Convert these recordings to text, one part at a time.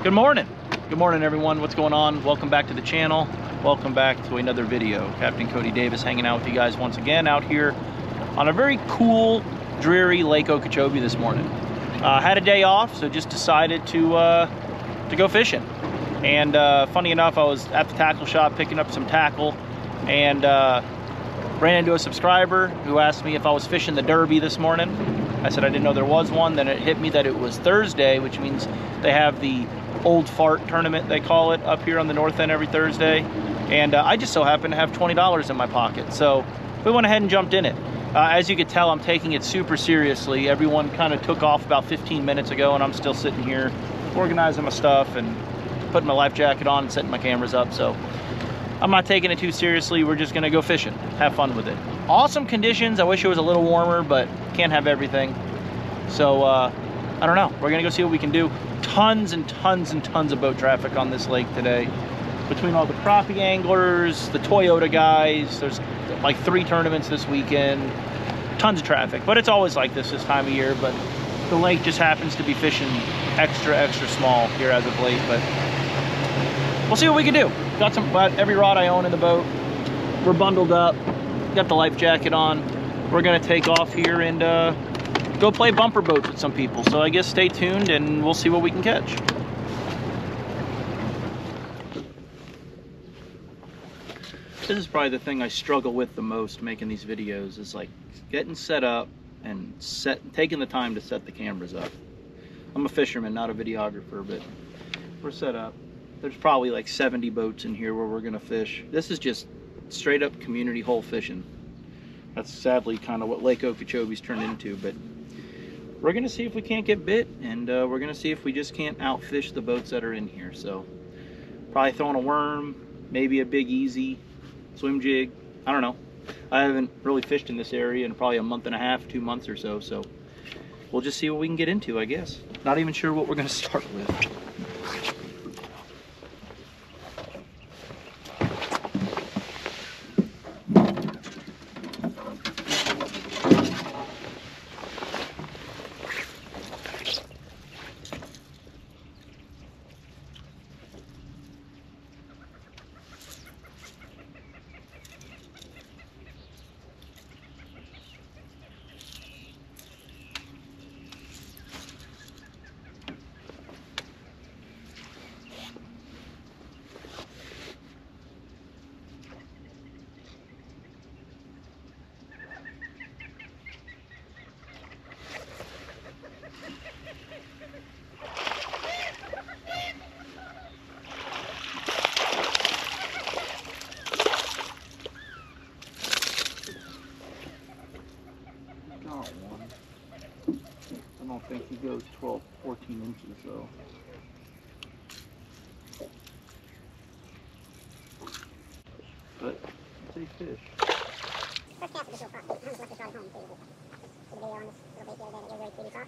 Good morning. Good morning, everyone. What's going on? Welcome back to the channel. Welcome back to another video. Captain Cody Davis hanging out with you guys once again out here on a very cool, dreary Lake Okeechobee this morning. Had a day off, so just decided to go fishing. And funny enough, I was at the tackle shop picking up some tackle and ran into a subscriber who asked me if I was fishing the Derby this morning. I said I didn't know there was one. Then it hit me that it was Thursday, which means they have the Old Fart tournament, they call it, up here on the north end every Thursday. And I just so happen to have $20 in my pocket. So we went ahead and jumped in it. As you can tell, I'm taking it super seriously. Everyone kind of took off about 15 minutes ago, and I'm still sitting here organizing my stuff and putting my life jacket on and setting my cameras up. So I'm not taking it too seriously. We're just gonna go fishing, have fun with it. Awesome conditions. I wish it was a little warmer, but can't have everything. So I don't know. We're gonna go see what we can do. Tons and tons and tons of boat traffic on this lake today. Between all the crappie anglers, the Toyota guys, there's like 3 tournaments this weekend. Tons of traffic, but it's always like this time of year. But the lake just happens to be fishing extra small here as of late. But we'll see what we can do. Got every rod I own in the boat. We're bundled up. Got the life jacket on. We're gonna take off here and go play bumper boats with some people. So I guess stay tuned and we'll see what we can catch. This is probably the thing I struggle with the most making these videos, is like getting set up and taking the time to set the cameras up. I'm a fisherman, not a videographer, but we're set up. There's probably like 70 boats in here where we're gonna fish. This is just straight up community hole fishing. That's sadly kind of what Lake Okeechobee's turned into, but we're gonna see if we can't get bit, and we're gonna see if we just can't outfish the boats that are in here. So probably throwing a worm, maybe a big easy swim jig. I don't know. I haven't really fished in this area in probably a month and a half, 2 months or so. So we'll just see what we can get into, I guess. Not even sure what we're gonna start with. I don't think he goes 12, 14 inches though. But it's a fish. First cast of this little pot. I just left this rod at home too. Did a video on this little bait the other day that goes really cutie pot.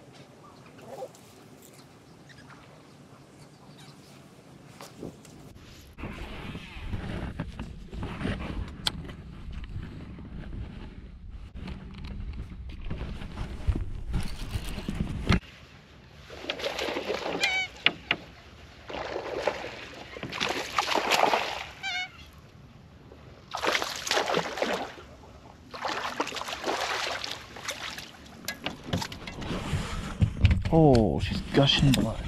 Oh, she's gushing blood.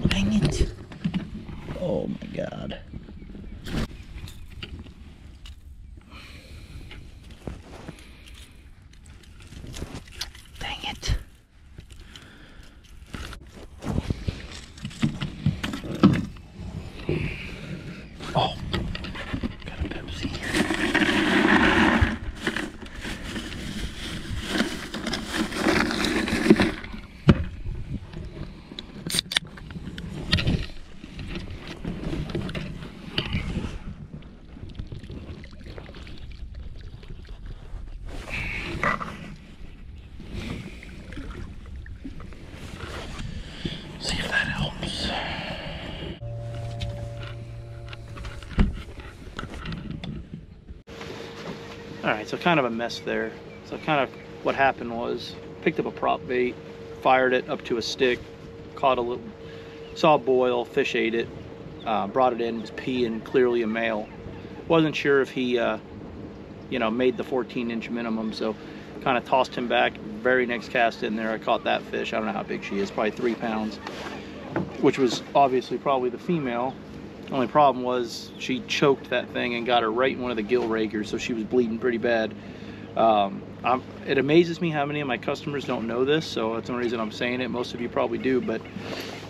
Dang it. Oh my God. Dang it. Oh, got a Pepsi. All right, so kind of a mess there. So kind of what happened was, picked up a prop bait, fired it up to a stick, caught a little Saw a boil, fish ate it, brought it in, was peeing, clearly a male. Wasn't sure if he, you know, made the 14-inch minimum, so kind of tossed him back. Very next cast in there, I caught that fish. I don't know how big she is, probably 3 pounds, which was obviously probably the female. Only problem was she choked that thing and got her right in one of the gill rakers, so she was bleeding pretty bad. It amazes me how many of my customers don't know this, so that's the reason I'm saying it. Most of you probably do, but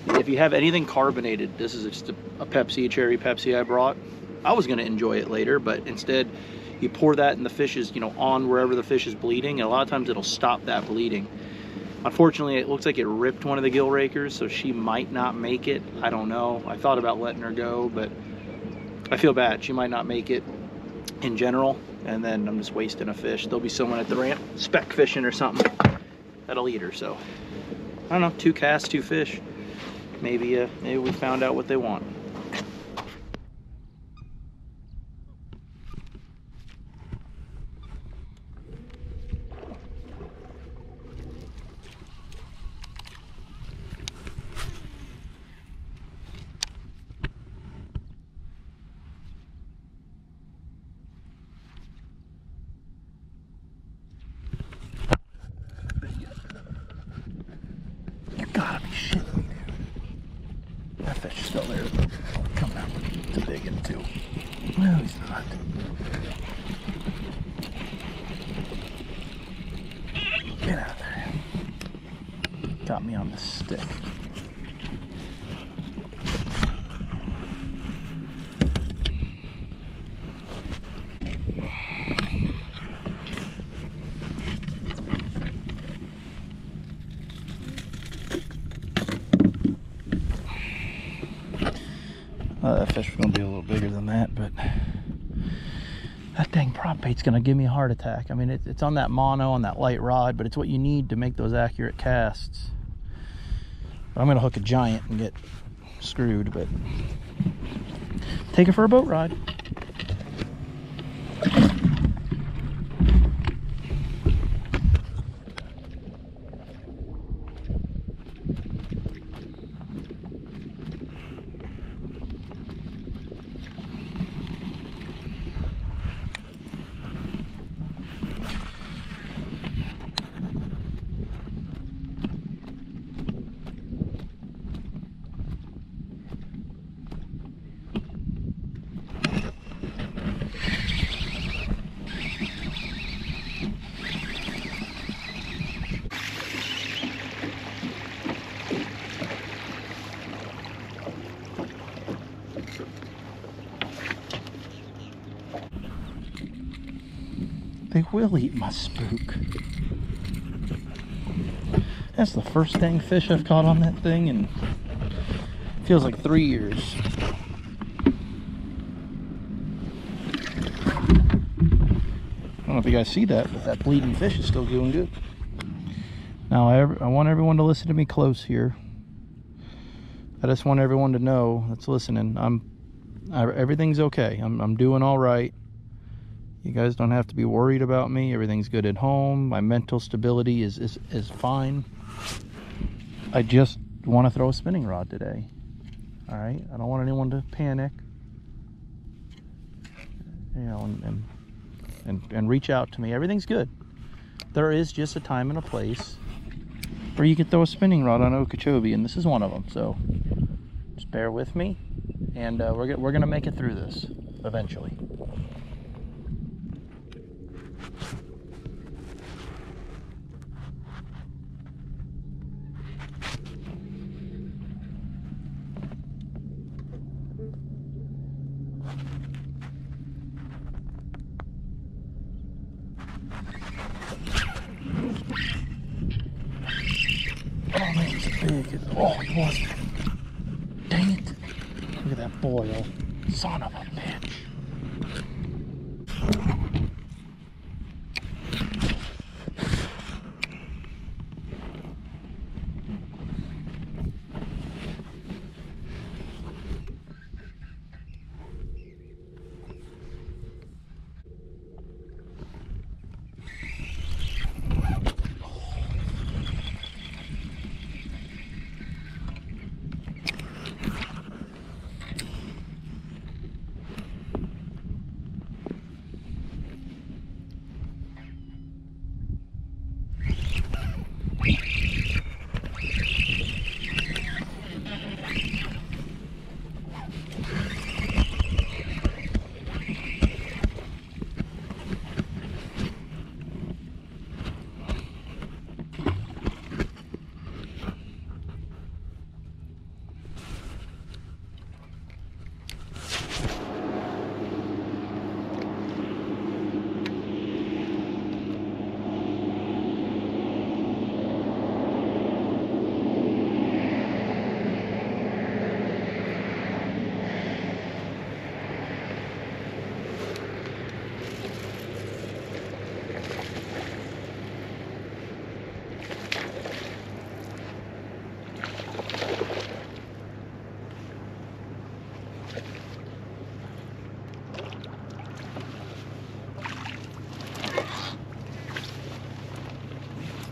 if you have anything carbonated, this is just a Pepsi, a cherry Pepsi I brought. I was going to enjoy it later, but instead you pour that in the fish's, you know, on wherever the fish is bleeding, and a lot of times it'll stop that bleeding. Unfortunately, it looks like it ripped one of the gill rakers, so she might not make it. I don't know. I thought about letting her go, but I feel bad. She might not make it in general, and then I'm just wasting a fish. There'll be someone at the ramp speck fishing or something that'll eat her. So I don't know, 2 casts, 2 fish. Maybe we found out what they want. You gotta be shitting me, dude. That fish is still there. Come out. It's a big one too. No, he's not. Get out of there. Got me on the stick. That fish was going to be a little bigger than that, but that dang prop bait's going to give me a heart attack. I mean, it's on that mono, on that light rod, but it's what you need to make those accurate casts. But I'm going to hook a giant and get screwed, but take it for a boat ride. They will eat my spook. That's the first dang fish I've caught on that thing, and it feels like 3 years. I don't know if you guys see that, but that bleeding fish is still doing good. Now I want everyone to listen to me close here. I just want everyone to know that's listening, everything's okay. I'm doing all right. You guys don't have to be worried about me. Everything's good at home. My mental stability is fine. I just want to throw a spinning rod today. All right? I don't want anyone to panic. You know, and reach out to me. Everything's good. There is just a time and a place where you can throw a spinning rod on Okeechobee, and this is one of them. So just bear with me, and we're gonna make it through this eventually. Oh man, he's big. Oh, he was. Dang it. Look at that boil. Son of a bitch.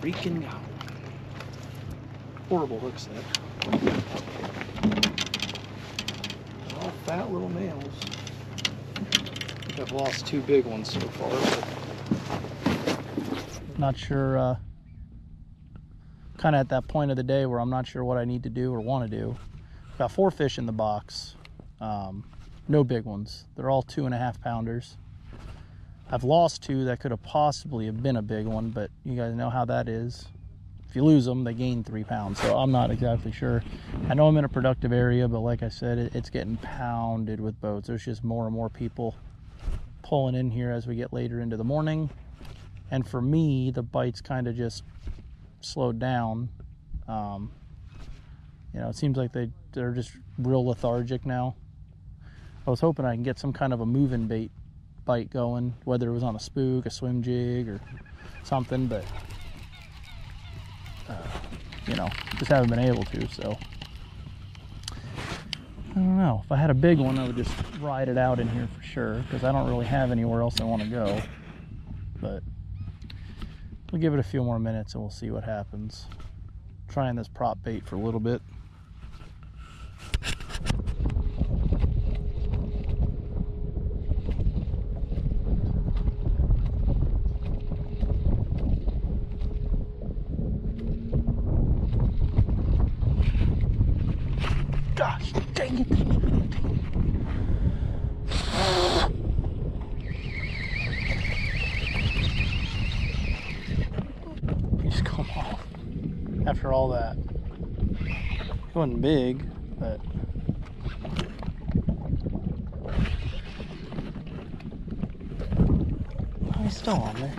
freaking go. Horrible hook set. All fat little males. I think I've lost 2 big ones so far. But not sure, kind of at that point of the day where I'm not sure what I need to do or want to do. Got 4 fish in the box. No big ones. They're all 2.5 pounders. I've lost 2 that could have possibly have been a big one, but you guys know how that is. If you lose them, they gain 3 pounds, so I'm not exactly sure. I know I'm in a productive area, but like I said, it's getting pounded with boats. There's just more and more people pulling in here as we get later into the morning. And for me, the bites kind of just slowed down. You know, it seems like they're just real lethargic now. I was hoping I can get some kind of a moving bait bite going, whether it was on a spook, a swim jig, or something, but you know, just haven't been able to. So I don't know. If I had a big one, I would just ride it out in here for sure, because I don't really have anywhere else I want to go. But we'll give it a few more minutes and we'll see what happens. Trying this prop bait for a little bit. Gosh, dang it. Just come off after all that. It wasn't big, but oh, he's still on there.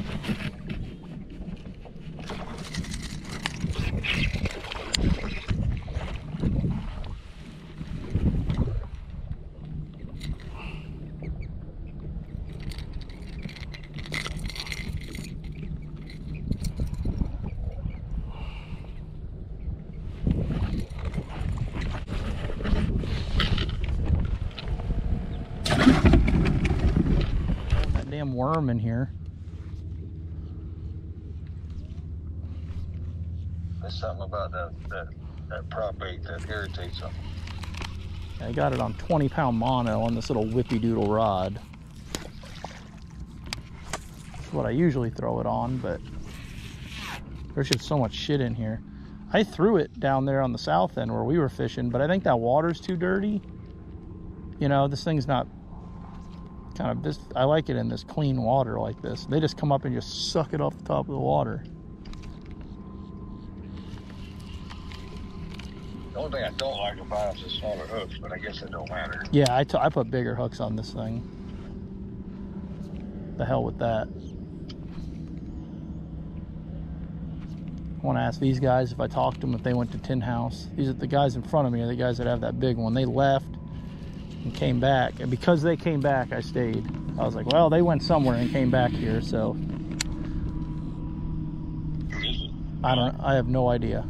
Damn worm in here. There's something about that prop bait that irritates them. I got it on 20-pound mono on this little whippy doodle rod. That's what I usually throw it on, but there's just so much shit in here. I threw it down there on the south end where we were fishing, but I think that water's too dirty. You know, this thing's not kind of this. I like it in this clean water like this. They just come up and just suck it off the top of the water. The only thing I don't like about it is the smaller hooks, but I guess it don't matter. Yeah, I put bigger hooks on this thing. The hell with that. I want to ask these guys if I talked to them if they went to Tin House. These are the guys in front of me, are the guys that have that big one. They left and came back, and because they came back, I stayed. I was like, well, they went somewhere and came back here, so I have no idea.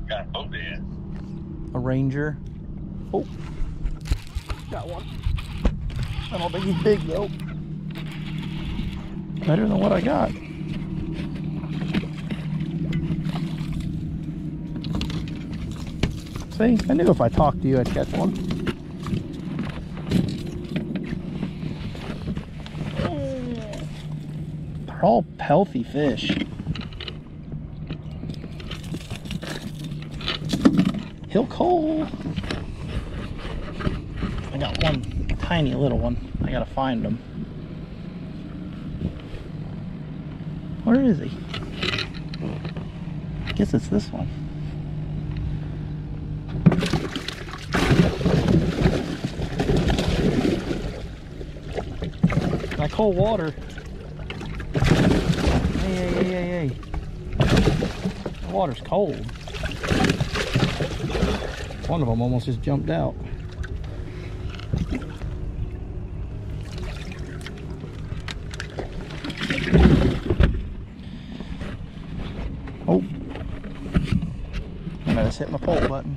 Got a boat there. A Ranger. Oh, got one. I don't think he's big though. Better than what I got. See, I knew if I talked to you, I'd catch one. They're all healthy fish. Hill Cole. I got one tiny little one. I gotta find him. Where is he? I guess it's this one. That cold water. Hey. The water's cold. One of them almost just jumped out. Oh. I just hit my pole button.